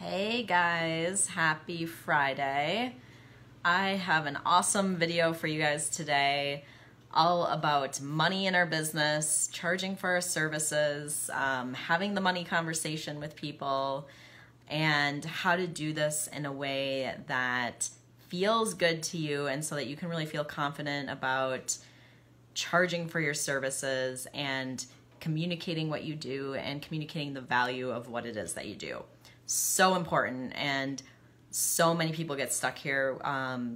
Hey guys, happy Friday. I have an awesome video for you guys today, all about money in our business, charging for our services, having the money conversation with people, and how to do this in a way that feels good to you and so that you can really feel confident about charging for your services and communicating what you do and communicating the value of what it is that you do. So important, and so many people get stuck here.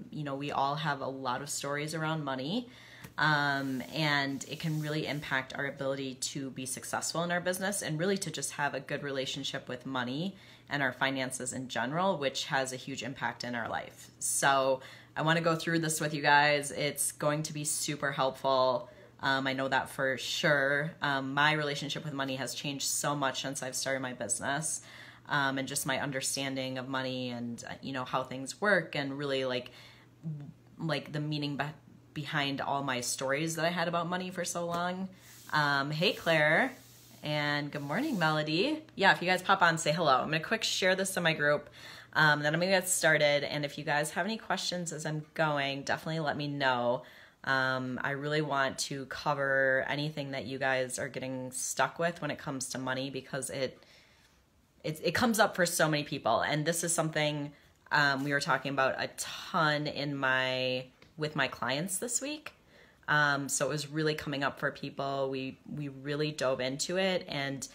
We all have a lot of stories around money, and it can really impact our ability to be successful in our business and really to just have a good relationship with money and our finances in general, which has a huge impact in our life. So I want to go through this with you guys. It's going to be super helpful. I know that for sure. My relationship with money has changed so much since I've started my business. And just my understanding of money and, how things work, and really like the meaning behind all my stories that I had about money for so long. Hey, Claire, and good morning, Melody. Yeah, if you guys pop on, say hello. I'm going to quick share this in my group, then I'm going to get started. And if you guys have any questions as I'm going, definitely let me know. I really want to cover anything that you guys are getting stuck with when it comes to money, because it comes up for so many people, and this is something we were talking about a ton with my clients this week. So it was really coming up for people. We really dove into it, and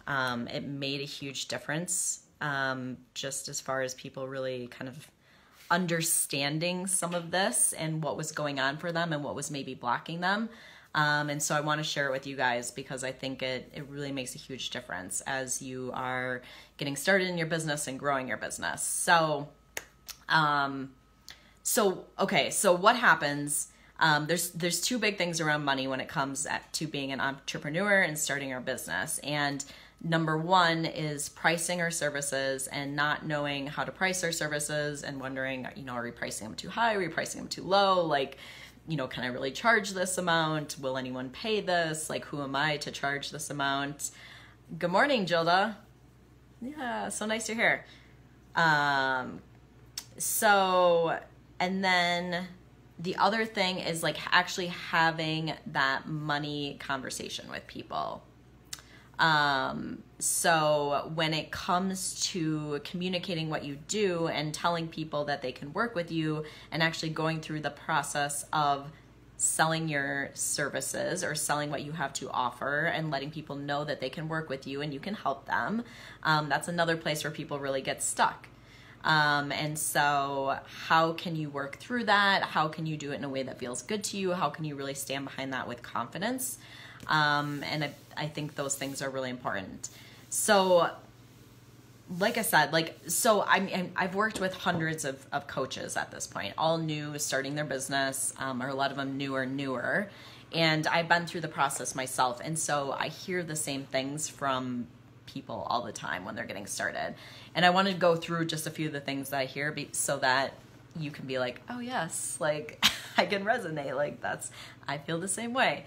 it made a huge difference, just as far as people really kind of understanding some of this and what was going on for them and what was maybe blocking them. And so I want to share it with you guys because I think it really makes a huge difference as you are getting started in your business and growing your business. So what happens? There's two big things around money when it comes to being an entrepreneur and starting our business. And number one is pricing our services and not knowing how to price our services and wondering, are we pricing them too high? Are we pricing them too low? Can I really charge this amount? Will anyone pay this? Who am I to charge this amount? Good morning, Gilda. Yeah, so nice to hear. And then the other thing is actually having that money conversation with people. So when it comes to communicating what you do and telling people that they can work with you and actually going through the process of selling your services or selling what you have to offer and letting people know that they can work with you and you can help them, that's another place where people really get stuck. And so how can you work through that? How can you do it in a way that feels good to you? How can you really stand behind that with confidence? And I think those things are really important. So like I said, I've worked with hundreds of coaches at this point, all new, starting their business, or a lot of them newer. And I've been through the process myself. And so I hear the same things from people all the time when they're getting started. And I want to go through just a few of the things that I hear so that you can be like, oh yes, I can resonate. I feel the same way.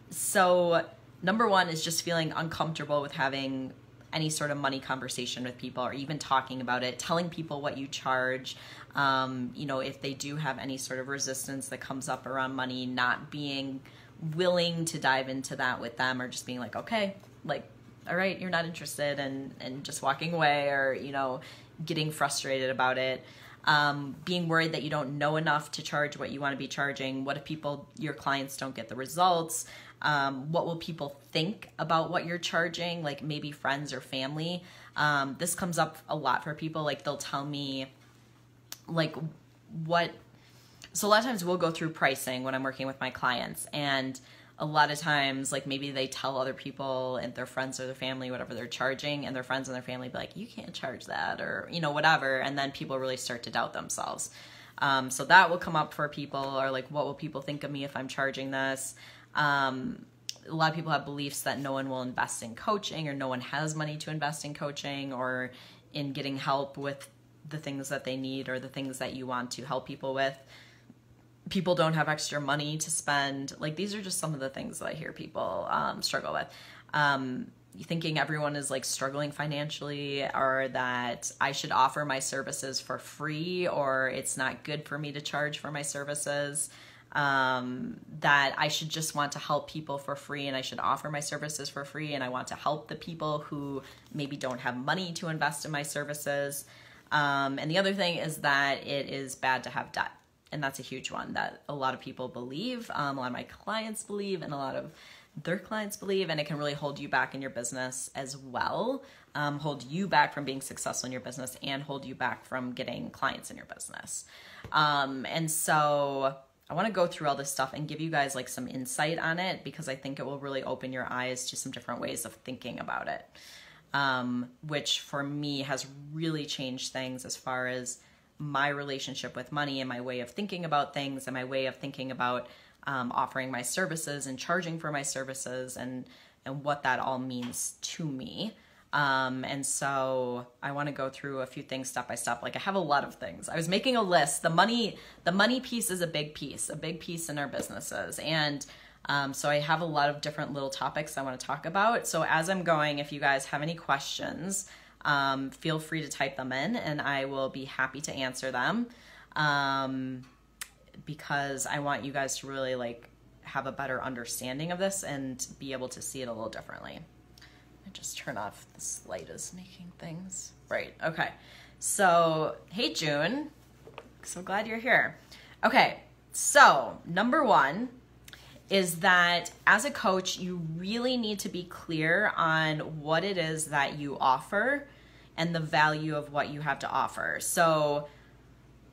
So number one is just feeling uncomfortable with having any sort of money conversation with people, or even talking about it, telling people what you charge. If they do have any sort of resistance that comes up around money, not being willing to dive into that with them, or just being like, okay, all right, you're not interested, and just walking away, or, getting frustrated about it. Being worried that you don't know enough to charge what you want to be charging. What if your clients don't get the results? What will people think about what you're charging? Maybe friends or family. This comes up a lot for people. They'll tell me what. So a lot of times we'll go through pricing when I'm working with my clients, and a lot of times, maybe they tell other people and their friends or their family whatever they're charging, and their friends and their family be like, you can't charge that, or, whatever. And then people really start to doubt themselves. So that will come up for people, or what will people think of me if I'm charging this? A lot of people have beliefs that no one will invest in coaching, or no one has money to invest in coaching or in getting help with the things that they need or the things that you want to help people with. People don't have extra money to spend. These are just some of the things that I hear people struggle with. thinking everyone is like struggling financially, or that I should offer my services for free, or it's not good for me to charge for my services, that I should just want to help people for free and I should offer my services for free, and I want to help the people who maybe don't have money to invest in my services. And the other thing is that it is bad to have debt. And that's a huge one that a lot of people believe, a lot of my clients believe, and a lot of their clients believe, and it can really hold you back in your business as well, hold you back from being successful in your business and hold you back from getting clients in your business. And so I want to go through all this stuff and give you guys like some insight on it, because I think it will really open your eyes to some different ways of thinking about it, which for me has really changed things as far as my relationship with money and my way of thinking about things and my way of thinking about offering my services and charging for my services and what that all means to me. And so I want to go through a few things step by step. Like I have a lot of things. I was making a list. The money piece is a big piece in our businesses. And so I have a lot of different little topics I want to talk about. So as I'm going, if you guys have any questions, feel free to type them in and I will be happy to answer them. Because I want you guys to really like have a better understanding of this and be able to see it a little differently. I just turn off this light is making things right. Okay. So, hey June, so glad you're here. Okay. So number one is that as a coach, you really need to be clear on what it is that you offer and the value of what you have to offer. So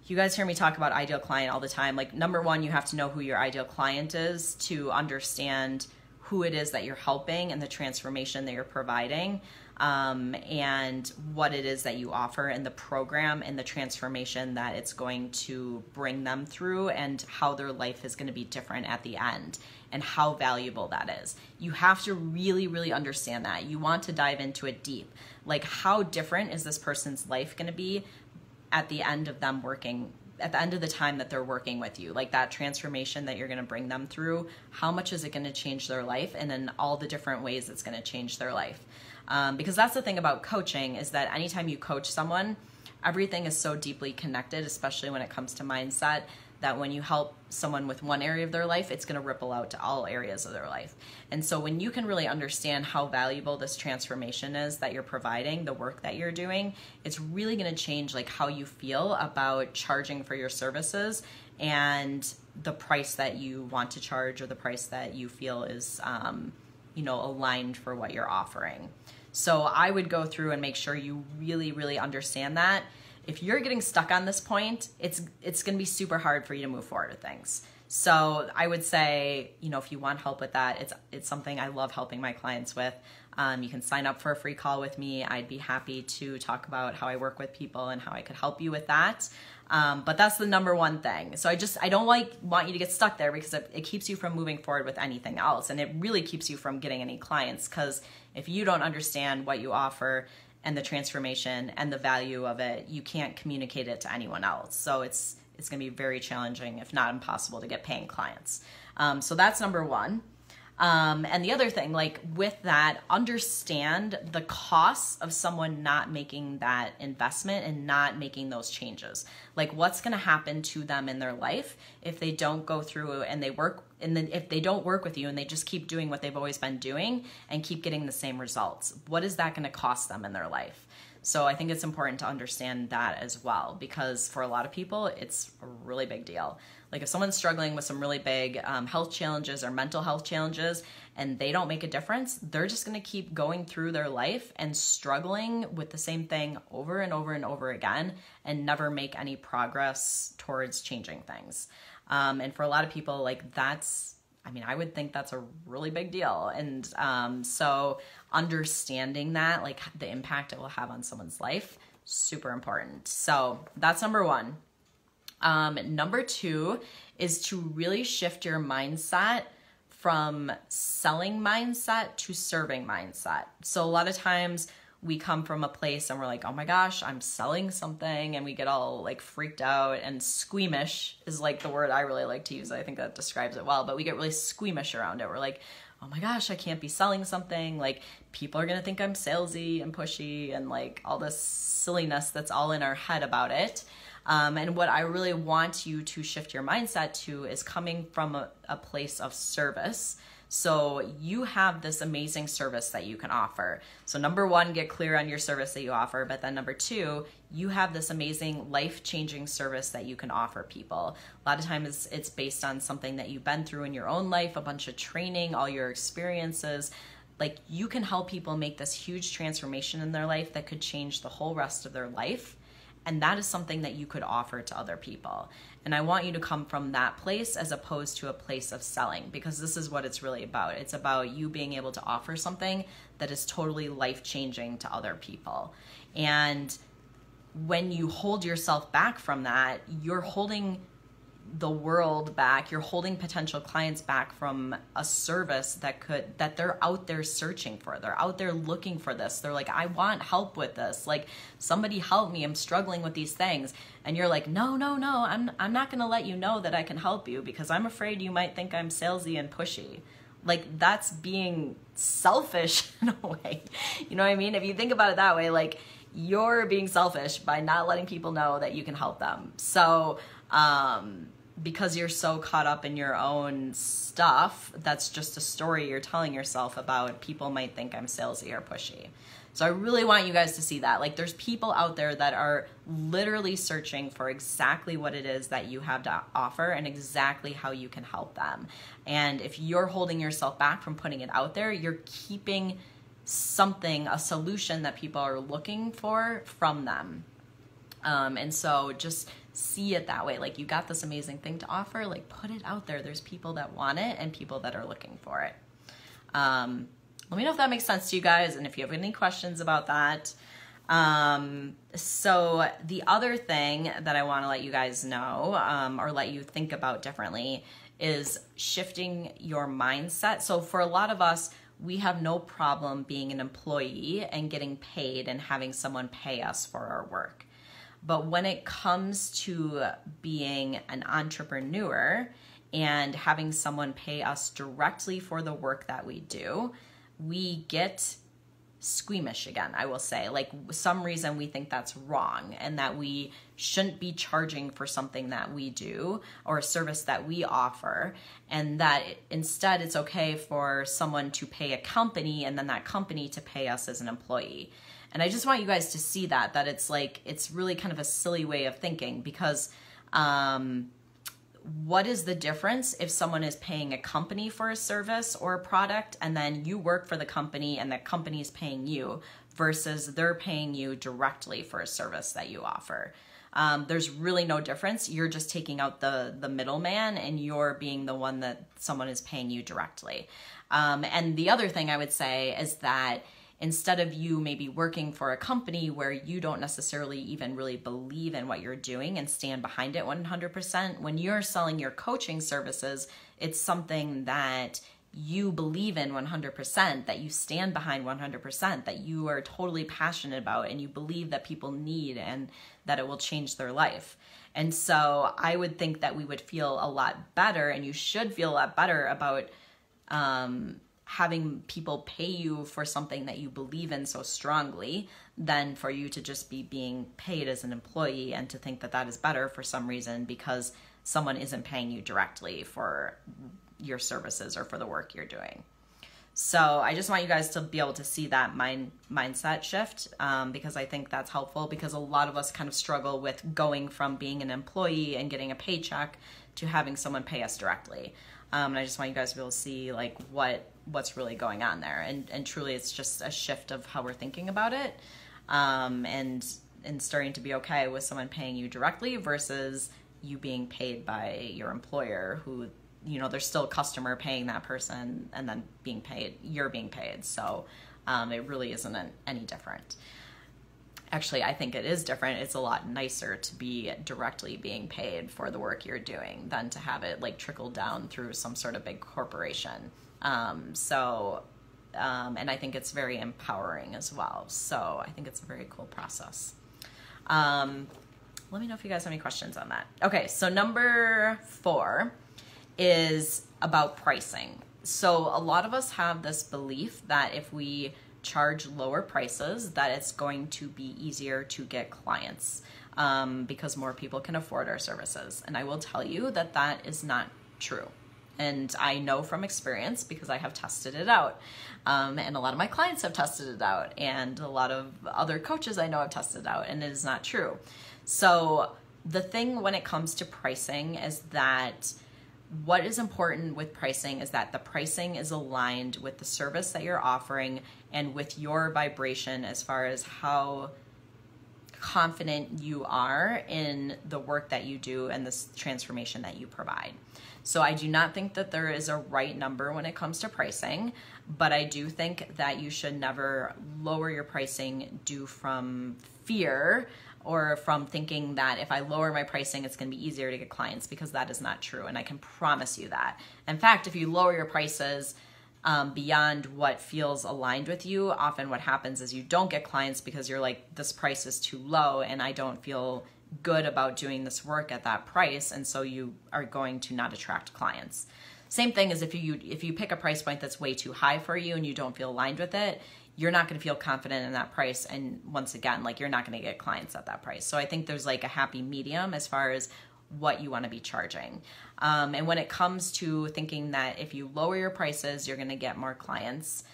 you guys hear me talk about ideal client all the time. Like number one, you have to know who your ideal client is to understand who it is that you're helping and the transformation that you're providing, and what it is that you offer and the program and the transformation that it's going to bring them through and how their life is going to be different at the end and how valuable that is. You have to really, really understand that. You want to dive into it deep. Like how different is this person's life going to be at the end of them working, at the end of the time that they're working with you, like that transformation that you're going to bring them through, how much is it going to change their life, and in all the different ways it's going to change their life. Because that's the thing about coaching is that anytime you coach someone, everything is so deeply connected, especially when it comes to mindset, that when you help someone with one area of their life, it's going to ripple out to all areas of their life. And so when you can really understand how valuable this transformation is that you're providing, the work that you're doing, it's really going to change like how you feel about charging for your services and the price that you want to charge or the price that you feel is, aligned for what you're offering. So I would go through and make sure you really, really understand that. If you're getting stuck on this point, it's going to be super hard for you to move forward with things. So I would say, if you want help with that, it's something I love helping my clients with. You can sign up for a free call with me. I'd be happy to talk about how I work with people and how I could help you with that. But that's the number one thing. So I don't want you to get stuck there, because it keeps you from moving forward with anything else. And it really keeps you from getting any clients, because if you don't understand what you offer and the transformation and the value of it, you can't communicate it to anyone else. So it's going to be very challenging, if not impossible, to get paying clients. So that's number one. And the other thing, like with that, understand the costs of someone not making that investment and not making those changes. Like what's going to happen to them in their life if they don't go through and they work, and then if they don't work with you and they just keep doing what they've always been doing and keep getting the same results. What is that going to cost them in their life? So I think it's important to understand that as well, because for a lot of people, it's a really big deal. Like if someone's struggling with some really big health challenges or mental health challenges and they don't make a difference, they're just going to keep going through their life and struggling with the same thing over and over and over again and never make any progress towards changing things. And for a lot of people, like I would think that's a really big deal. And so understanding that, like the impact it will have on someone's life, super important. So that's number one. Number two is to really shift your mindset from selling mindset to serving mindset. So a lot of times we come from a place and we're like, oh my gosh, I'm selling something, and we get all like freaked out, and squeamish is like the word I really like to use. I think that describes it well, but we get really squeamish around it. We're like, oh my gosh, I can't be selling something. Like, people are going to think I'm salesy and pushy and like all this silliness that's all in our head about it. And what I really want you to shift your mindset to is coming from a place of service. So you have this amazing service that you can offer. So number one, get clear on your service that you offer. But then number two, you have this amazing life-changing service that you can offer people. A lot of times it's based on something that you've been through in your own life, a bunch of training, all your experiences. Like, you can help people make this huge transformation in their life that could change the whole rest of their life. And that is something that you could offer to other people. And I want you to come from that place as opposed to a place of selling, because this is what it's really about. It's about you being able to offer something that is totally life-changing to other people. And when you hold yourself back from that, you're holding the world back. You're holding potential clients back from a service that they're out there searching for. They're out there looking for this. They're like, I want help with this. Like, somebody help me. I'm struggling with these things. And you're like, no, I'm not going to let you know that I can help you because I'm afraid you might think I'm salesy and pushy. Like, that's being selfish in a way. You know what I mean? If you think about it that way, like, you're being selfish by not letting people know that you can help them. So, because you're so caught up in your own stuff, that's just a story you're telling yourself about people might think I'm salesy or pushy. So I really want you guys to see that. Like, there's people out there that are literally searching for exactly what it is that you have to offer and exactly how you can help them. And if you're holding yourself back from putting it out there, you're keeping something, a solution that people are looking for from them. And so just see it that way. Like, you got this amazing thing to offer, like, put it out there. There's people that want it and people that are looking for it. Let me know if that makes sense to you guys, and if you have any questions about that. So the other thing that I want to let you guys know, or let you think about differently, is shifting your mindset. So for a lot of us, we have no problem being an employee and getting paid and having someone pay us for our work. But when it comes to being an entrepreneur and having someone pay us directly for the work that we do, we get squeamish again, I will say. Like, some reason we think that's wrong and that we shouldn't be charging for something that we do or a service that we offer, and that instead it's okay for someone to pay a company and then that company to pay us as an employee. And I just want you guys to see that it's like, it's really kind of a silly way of thinking, because what is the difference if someone is paying a company for a service or a product and then you work for the company and the company is paying you, versus they're paying you directly for a service that you offer? There's really no difference. You're just taking out the middleman and you're being the one that someone is paying you directly. And the other thing I would say is that instead of you maybe working for a company where you don't necessarily even really believe in what you're doing and stand behind it 100%, when you're selling your coaching services, it's something that you believe in 100%, that you stand behind 100%, that you are totally passionate about and you believe that people need and that it will change their life. And so I would think that we would feel a lot better, and you should feel a lot better about having people pay you for something that you believe in so strongly than for you to just be being paid as an employee and to think that that is better for some reason because someone isn't paying you directly for your services or for the work you're doing. So I just want you guys to be able to see that mindset shift, because I think that's helpful, because a lot of us kind of struggle with going from being an employee and getting a paycheck to having someone pay us directly. And I just want you guys to be able to see like what's really going on there. And truly it's just a shift of how we're thinking about it, and starting to be okay with someone paying you directly versus you being paid by your employer, who, you know, there's still a customer paying that person and then you're being paid. So it really isn't any different. Actually, I think it is different. It's a lot nicer to be directly being paid for the work you're doing than to have it like trickle down through some sort of big corporation. And I think it's very empowering as well. So I think it's a very cool process. Let me know if you guys have any questions on that. Okay, so number 4 is about pricing. So a lot of us have this belief that if we charge lower prices, that it's going to be easier to get clients because more people can afford our services. And I will tell you that that is not true. And I know from experience because I have tested it out. And a lot of my clients have tested it out. And a lot of other coaches I know have tested it out. And it is not true. So the thing when it comes to pricing is that what is important with pricing is that the pricing is aligned with the service that you're offering and with your vibration as far as how confident you are in the work that you do and this transformation that you provide. So I do not think that there is a right number when it comes to pricing, but I do think that you should never lower your pricing due from fear or from thinking that if I lower my pricing, it's going to be easier to get clients, because that is not true. And I can promise you that. In fact, if you lower your prices beyond what feels aligned with you, often what happens is you don't get clients because you're like, this price is too low and I don't feel good about doing this work at that price. And so you are going to not attract clients. Same thing as if you pick a price point that's way too high for you and you don't feel aligned with it, you're not going to feel confident in that price. And once again, like, you're not going to get clients at that price. So I think there's like a happy medium as far as what you want to be charging. And when it comes to thinking that if you lower your prices, you're going to get more clients,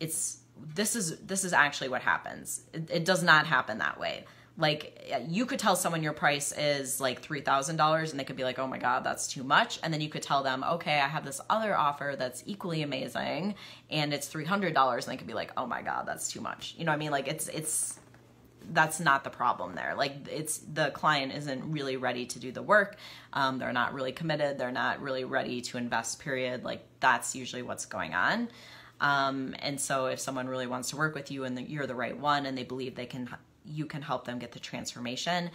this is actually what happens. It does not happen that way. Like, you could tell someone your price is like $3,000 and they could be like, oh my God, that's too much. And then you could tell them, okay, I have this other offer that's equally amazing and it's $300. And they could be like, oh my God, that's too much. You know what I mean? Like, that's not the problem there. Like, the client isn't really ready to do the work. They're not really committed. They're not really ready to invest, period. Like, that's usually what's going on. And so if someone really wants to work with you and you're the right one and they believe you can help them get the transformation,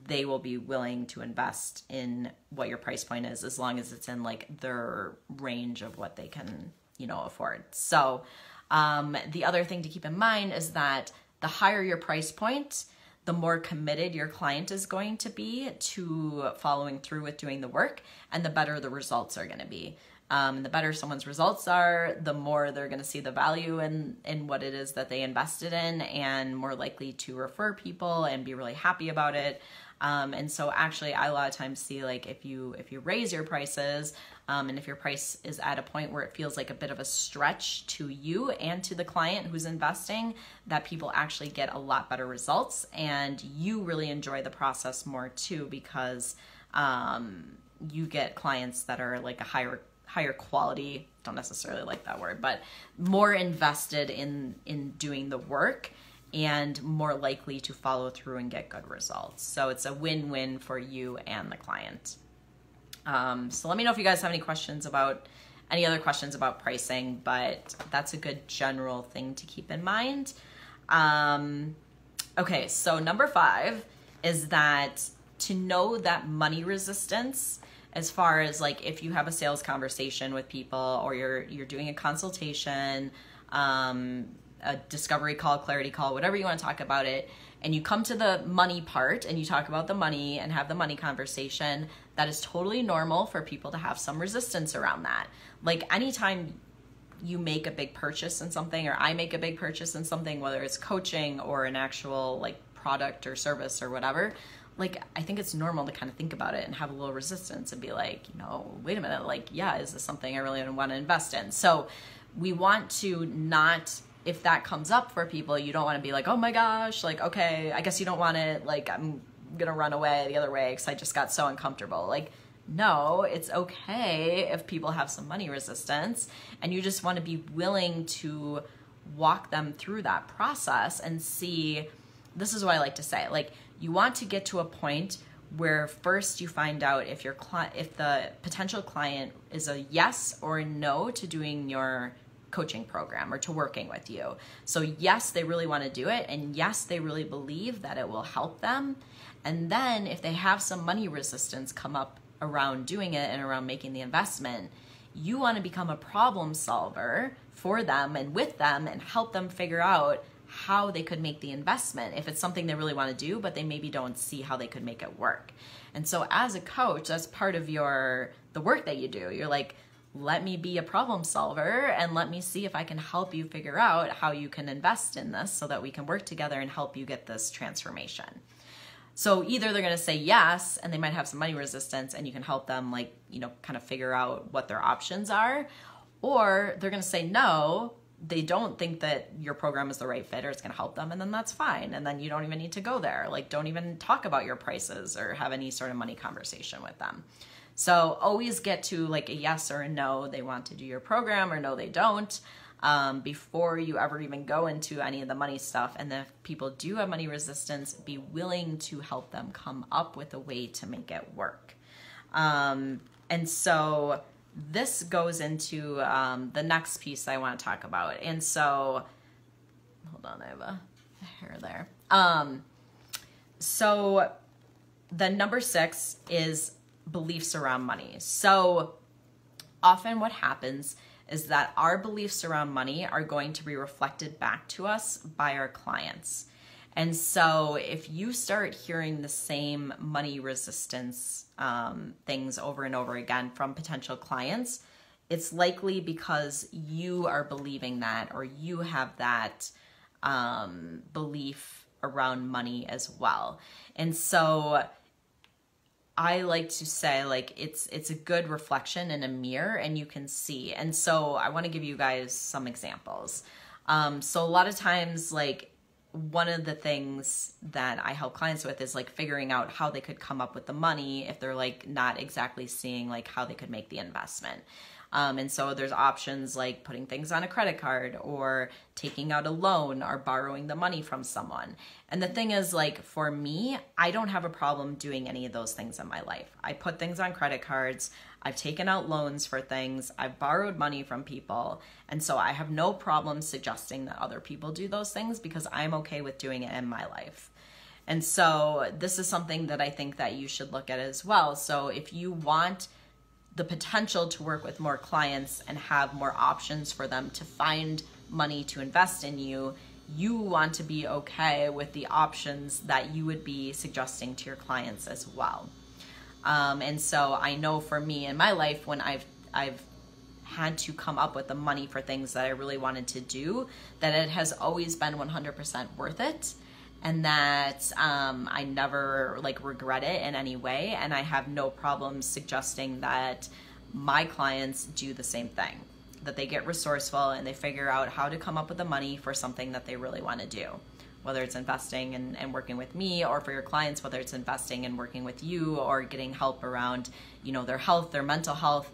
they will be willing to invest in what your price point is, as long as it's in like their range of what they can, afford. So the other thing to keep in mind is that the higher your price point, the more committed your client is going to be to following through with doing the work, and the better the results are going to be. And the better someone's results are, the more they're going to see the value in what it is that they invested in, and more likely to refer people and be really happy about it. And so actually, I a lot of times see, like, if you raise your prices, and if your price is at a point where it feels like a bit of a stretch to you and to the client who's investing, that people actually get a lot better results, and you really enjoy the process more too, because you get clients that are like a higher quality, don't necessarily like that word, but more invested in doing the work and more likely to follow through and get good results. So it's a win-win for you and the client. So let me know if you guys have any other questions about pricing, but that's a good general thing to keep in mind. Okay, so number 5 is that to know that money resistance, as far as like if you have a sales conversation with people, or you're doing a consultation, a discovery call, clarity call, whatever you want to talk about it, and you come to the money part and you talk about the money and have the money conversation, that is totally normal for people to have some resistance around that. Like, anytime you make a big purchase in something, or I make a big purchase in something, whether it's coaching or an actual like product or service or whatever, like, I think it's normal to kind of think about it and have a little resistance and be like, wait a minute, like, yeah, is this something I really want to invest in? So we want to not, if that comes up for people, you don't want to be like, oh my gosh, like, okay, I guess you don't want it, like, I'm going to run away the other way because I just got so uncomfortable. Like, no, it's okay if people have some money resistance, and you just want to be willing to walk them through that process and see. This is what I like to say, like, you want to get to a point where first you find out if the potential client is a yes or a no to doing your coaching program or to working with you. So yes, they really want to do it, and yes, they really believe that it will help them. And then if they have some money resistance come up around doing it and around making the investment, you want to become a problem solver for them and with them and help them figure out how they could make the investment if it's something they really want to do, but they maybe don't see how they could make it work. And so as a coach, that's part of the work that you do. You're like, let me be a problem solver and let me see if I can help you figure out how you can invest in this so that we can work together and help you get this transformation. So either they're going to say yes, and they might have some money resistance, and you can help them, like, you know, kind of figure out what their options are, or they're going to say no, they don't think that your program is the right fit or it's going to help them, and then that's fine. And then you don't even need to go there. Like, don't even talk about your prices or have any sort of money conversation with them. So always get to like a yes or a no, they want to do your program, or no, they don't, before you ever even go into any of the money stuff. And if people do have money resistance, be willing to help them come up with a way to make it work. And so this goes into the next piece I want to talk about. And so, hold on, I have a hair there. So the number 6 is beliefs around money. So often what happens is that our beliefs around money are going to be reflected back to us by our clients. And so if you start hearing the same money resistance things over and over again from potential clients, it's likely because you are believing that, or you have that belief around money as well. And so I like to say, like, it's a good reflection in a mirror, and you can see. And so I want to give you guys some examples. So a lot of times, like, one of the things that I help clients with is like figuring out how they could come up with the money if they're like not exactly seeing like how they could make the investment. And so there's options like putting things on a credit card, or taking out a loan, or borrowing the money from someone. And the thing is, like, for me, I don't have a problem doing any of those things in my life. I put things on credit cards. I've taken out loans for things. I've borrowed money from people. And so I have no problem suggesting that other people do those things, because I'm okay with doing it in my life. And so this is something that I think that you should look at as well. So if you want the potential to work with more clients and have more options for them to find money to invest in you, you want to be okay with the options that you would be suggesting to your clients as well. And so I know for me in my life, when I've had to come up with the money for things that I really wanted to do, that it has always been 100% worth it. And that I never like regret it in any way. And I have no problem suggesting that my clients do the same thing, that they get resourceful and they figure out how to come up with the money for something that they really want to do, whether it's investing and working with me, or for your clients, whether it's investing and working with you, or getting help around, you know, their health, their mental health.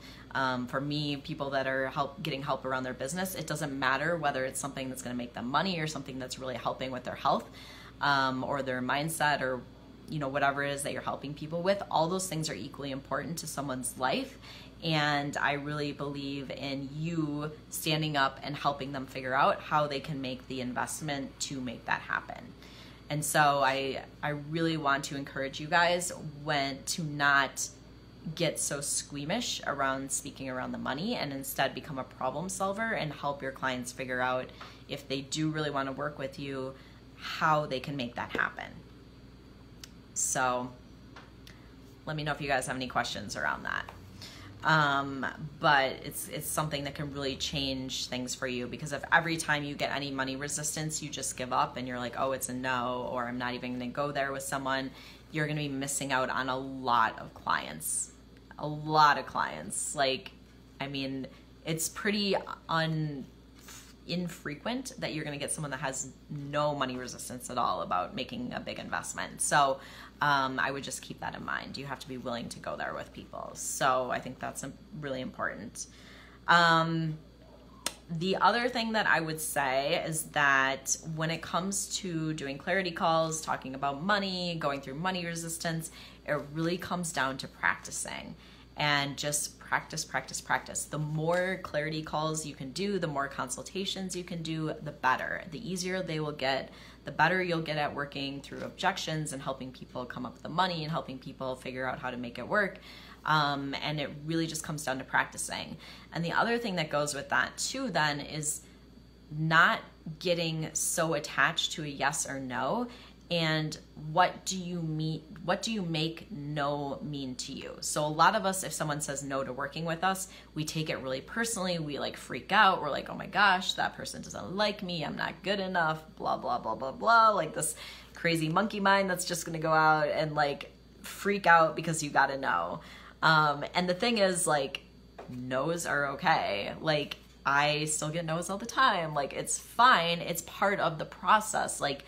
For me, people that are getting help around their business, it doesn't matter whether it's something that's going to make them money or something that's really helping with their health. Or their mindset, or, you know, whatever it is that you're helping people with. All those things are equally important to someone's life. And I really believe in you standing up and helping them figure out how they can make the investment to make that happen. And so I really want to encourage you guys to not get so squeamish around speaking around the money, and instead become a problem solver and help your clients figure out, if they do really want to work with you, how they can make that happen. So let me know if you guys have any questions around that. But it's something that can really change things for you, because if every time you get any money resistance, you just give up and you're like, oh, it's a no, or I'm not even going to go there with someone, you're going to be missing out on a lot of clients. Like, I mean, it's pretty infrequent that you're going to get someone that has no money resistance at all about making a big investment. So I would just keep that in mind. You have to be willing to go there with people. So I think that's really important. The other thing that I would say is that when it comes to doing clarity calls, talking about money, going through money resistance, it really comes down to practicing. And just practice. The more clarity calls you can do, the more consultations you can do, the better. The easier they will get, the better you'll get at working through objections and helping people come up with the money and helping people figure out how to make it work. And it really just comes down to practicing. And the other thing that goes with that too then is not getting so attached to a yes or no, and what do you make no mean to you? So a lot of us, if someone says no to working with us, we take it really personally. We like freak out. We're like, oh my gosh, that person doesn't like me. I'm not good enough, blah, blah, blah, blah, blah. Like this crazy monkey mind that's just going to go out and like freak out because you got to know. And the thing is, like, no's are okay. Like, I still get no's all the time. Like, it's fine. It's part of the process. Like,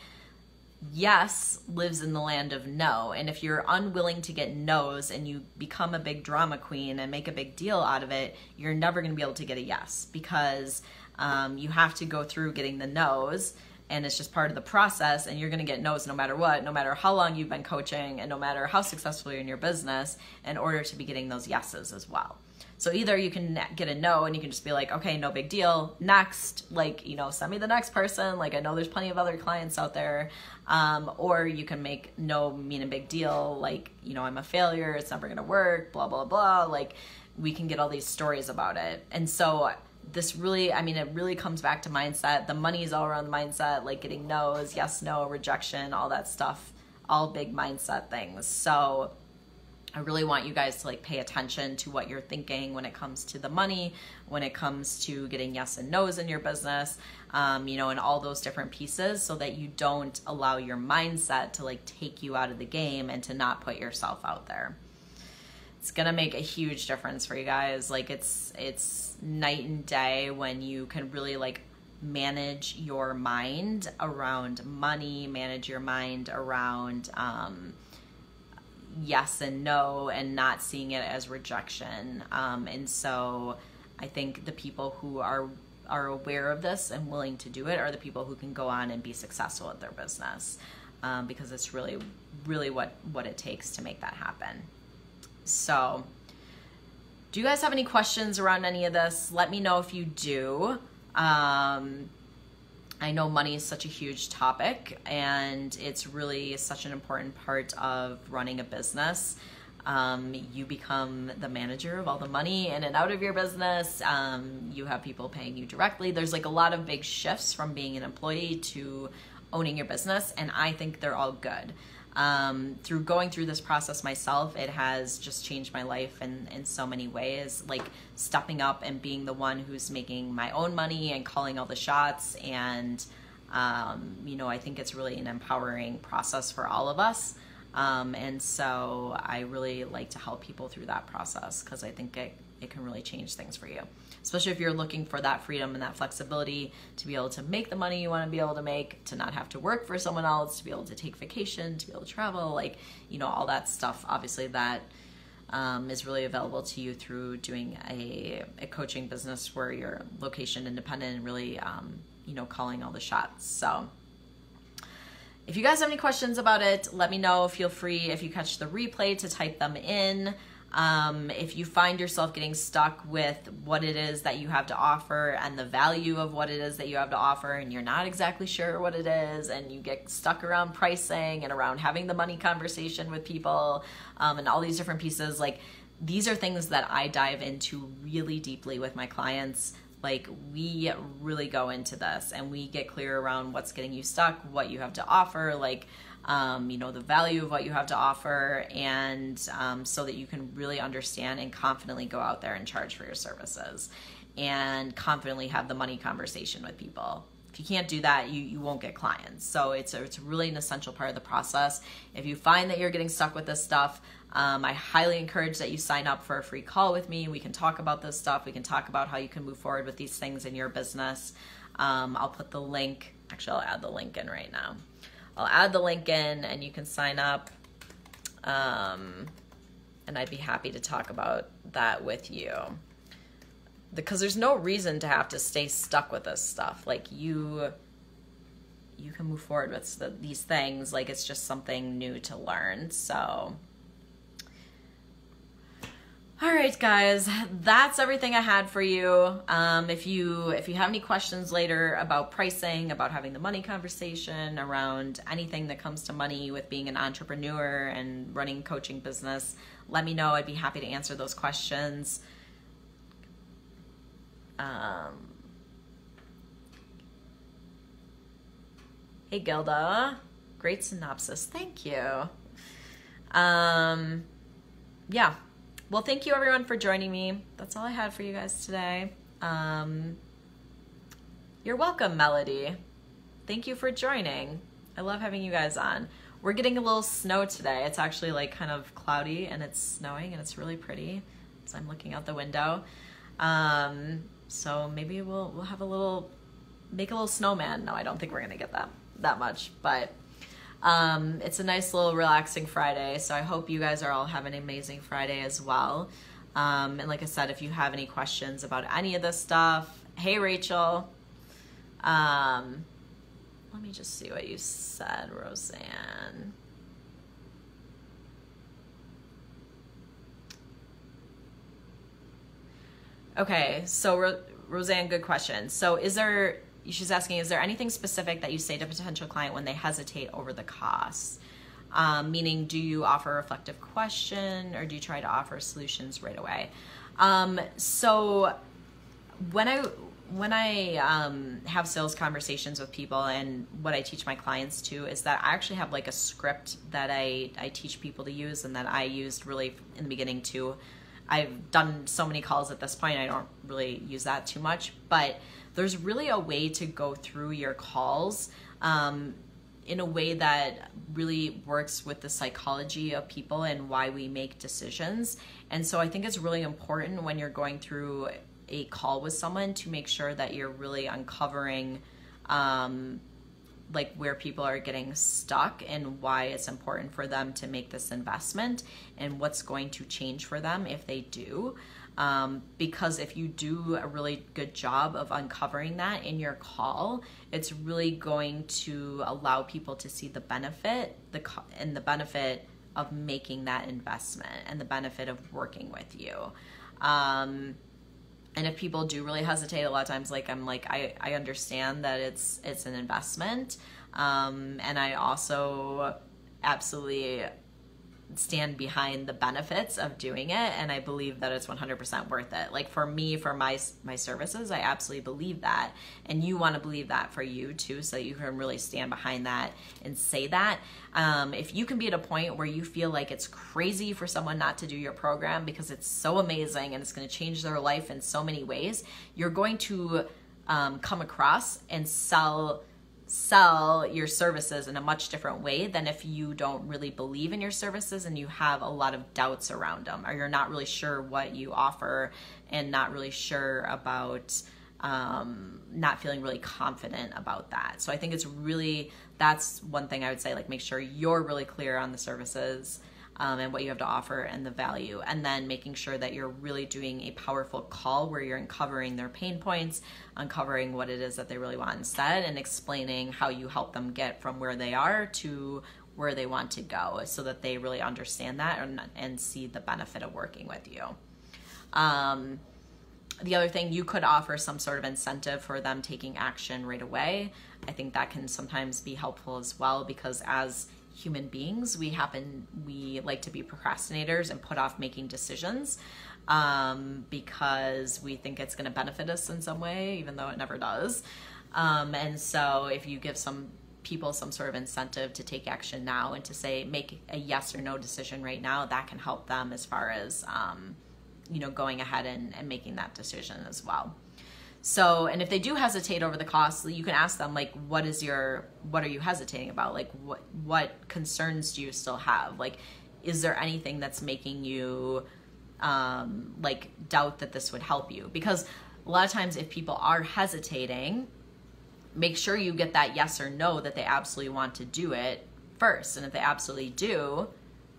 yes lives in the land of no. And if you're unwilling to get no's and you become a big drama queen and make a big deal out of it, you're never going to be able to get a yes, because you have to go through getting the no's, and it's just part of the process, and you're going to get no's no matter what, no matter how long you've been coaching and no matter how successful you're in your business, in order to be getting those yeses as well. So either you can get a no and you can just be like, okay, no big deal, next, like, you know, send me the next person. Like, I know there's plenty of other clients out there. Or you can make no mean a big deal. Like, you know, I'm a failure. It's never going to work, blah, blah, blah. Like, we can get all these stories about it. And so this really, I mean, it really comes back to mindset. The money is all around the mindset, like getting no's, yes, no, rejection, all that stuff, all big mindset things. So I really want you guys to like pay attention to what you're thinking when it comes to the money, when it comes to getting yes and no's in your business, you know, and all those different pieces, so that you don't allow your mindset to like take you out of the game and to not put yourself out there. It's gonna make a huge difference for you guys. Like, it's night and day when you can really like manage your mind around money, manage your mind around yes and no, and not seeing it as rejection. And so I think the people who are aware of this and willing to do it are the people who can go on and be successful at their business, because it's really, really what it takes to make that happen. So do you guys have any questions around any of this? Let me know if you do. I know money is such a huge topic, and it's really such an important part of running a business. You become the manager of all the money in and out of your business. You have people paying you directly. There's like a lot of big shifts from being an employee to owning your business, and I think they're all good. Through going through this process myself, it has just changed my life in so many ways, like stepping up and being the one who's making my own money and calling all the shots. And, you know, I think it's really an empowering process for all of us. And so I really like to help people through that process, because I think it can really change things for you, especially if you're looking for that freedom and that flexibility to be able to make the money you want to be able to make, to not have to work for someone else, to be able to take vacation, to be able to travel, like, you know, all that stuff. Obviously that is really available to you through doing a coaching business where you're location independent and really, you know, calling all the shots. So if you guys have any questions about it, let me know. Feel free, if you catch the replay, to type them in. If you find yourself getting stuck with what it is that you have to offer and the value of what it is that you have to offer, and you're not exactly sure what it is, and you get stuck around pricing and around having the money conversation with people, and all these different pieces, like, these are things that I dive into really deeply with my clients. Like, we really go into this and we get clear around what's getting you stuck, what you have to offer, like, you know, the value of what you have to offer, and so that you can really understand and confidently go out there and charge for your services and confidently have the money conversation with people. If you can't do that, you won't get clients. So it's really an essential part of the process. If you find that you're getting stuck with this stuff, I highly encourage that you sign up for a free call with me. We can talk about this stuff. We can talk about how you can move forward with these things in your business. I'll put the link, actually I'll add the link in right now. I'll add the link in and you can sign up. And I'd be happy to talk about that with you. Because there's no reason to have to stay stuck with this stuff. Like, you can move forward with these things. Like, it's just something new to learn. So, all right, guys, that's everything I had for you. If you have any questions later about pricing, about having the money conversation, around anything that comes to money with being an entrepreneur and running a coaching business, let me know. I'd be happy to answer those questions. Hey, Gilda. Great synopsis. Thank you. Yeah. Well, thank you everyone for joining me. That's all I had for you guys today. You're welcome, Melody. Thank you for joining. I love having you guys on. We're getting a little snow today. It's actually like kind of cloudy and it's snowing and it's really pretty. So I'm looking out the window. So maybe we'll have make a little snowman. No, I don't think we're gonna get that much, but it's a nice little relaxing Friday. So I hope you guys are all having an amazing Friday as well. And like I said, if you have any questions about any of this stuff, hey Rachel. Let me just see what you said, Roseanne. Okay, so Roseanne, good question. So she's asking, is there anything specific that you say to a potential client when they hesitate over the cost? Meaning, do you offer a reflective question or do you try to offer solutions right away? So when I have sales conversations with people, and what I teach my clients to is that I actually have like a script that I teach people to use, and that I used really in the beginning too. I've done so many calls at this point, I don't really use that too much, but there's really a way to go through your calls in a way that really works with the psychology of people and why we make decisions. And so I think it's really important when you're going through a call with someone to make sure that you're really uncovering like where people are getting stuck and why it's important for them to make this investment and what's going to change for them if they do. Because if you do a really good job of uncovering that in your call, it's really going to allow people to see the benefit and the benefit of making that investment and the benefit of working with you. And if people do really hesitate, a lot of times, I understand that it's an investment. And I also absolutely stand behind the benefits of doing it. And I believe that it's 100% worth it. Like for me, for my services, I absolutely believe that. And you want to believe that for you too, so that you can really stand behind that and say that. If you can be at a point where you feel like it's crazy for someone not to do your program because it's so amazing and it's going to change their life in so many ways, you're going to come across and sell your services in a much different way than if you don't really believe in your services and you have a lot of doubts around them, or you're not really sure what you offer and not really sure about not feeling really confident about that. So I think that's one thing I would say, like make sure you're really clear on the services and what you have to offer and the value, and then making sure that you're really doing a powerful call where you're uncovering their pain points, uncovering what it is that they really want instead, and explaining how you help them get from where they are to where they want to go, so that they really understand that and see the benefit of working with you. The other thing, you could offer some sort of incentive for them taking action right away. I think that can sometimes be helpful as well, because as human beings, we like to be procrastinators and put off making decisions because we think it's going to benefit us in some way, even though it never does. And so if you give some people some sort of incentive to take action now and to say, make a yes or no decision right now, that can help them as far as, going ahead and making that decision as well. So, and if they do hesitate over the cost, you can ask them, like, what are you hesitating about? Like, what concerns do you still have? Like, is there anything that's making you, doubt that this would help you? Because a lot of times if people are hesitating, make sure you get that yes or no that they absolutely want to do it first. And if they absolutely do,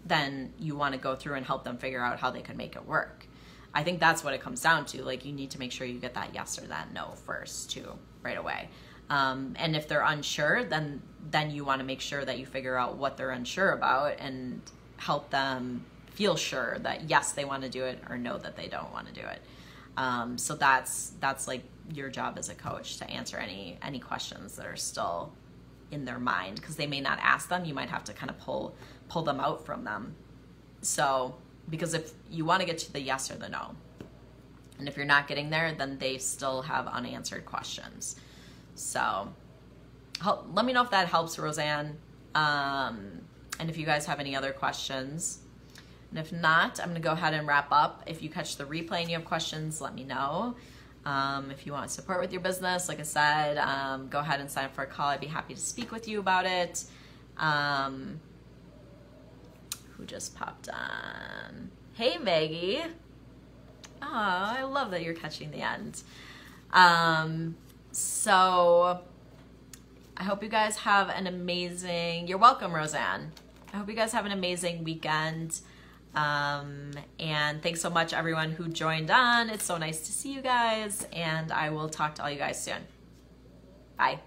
then you want to go through and help them figure out how they can make it work. I think that's what it comes down to. Like, you need to make sure you get that yes or that no first too, right away. And if they're unsure, then you want to make sure that you figure out what they're unsure about and help them feel sure that yes, they want to do it, or no, that they don't want to do it. So that's like your job as a coach, to answer any questions that are still in their mind, because they may not ask them. You might have to kind of pull them out from them. So, because if you want to get to the yes or the no, and if you're not getting there, then they still have unanswered questions. So let me know if that helps, Roseanne. And if you guys have any other questions, and if not, I'm gonna go ahead and wrap up. If you catch the replay and you have questions, let me know. If you want support with your business, like I said, go ahead and sign up for a call. I'd be happy to speak with you about it. Who just popped on? Hey, Maggie. Oh, I love that you're catching the end. So I hope you guys have an amazing, you're welcome, Roseanne. I hope you guys have an amazing weekend. And thanks so much, everyone who joined on. It's so nice to see you guys, and I will talk to all you guys soon. Bye.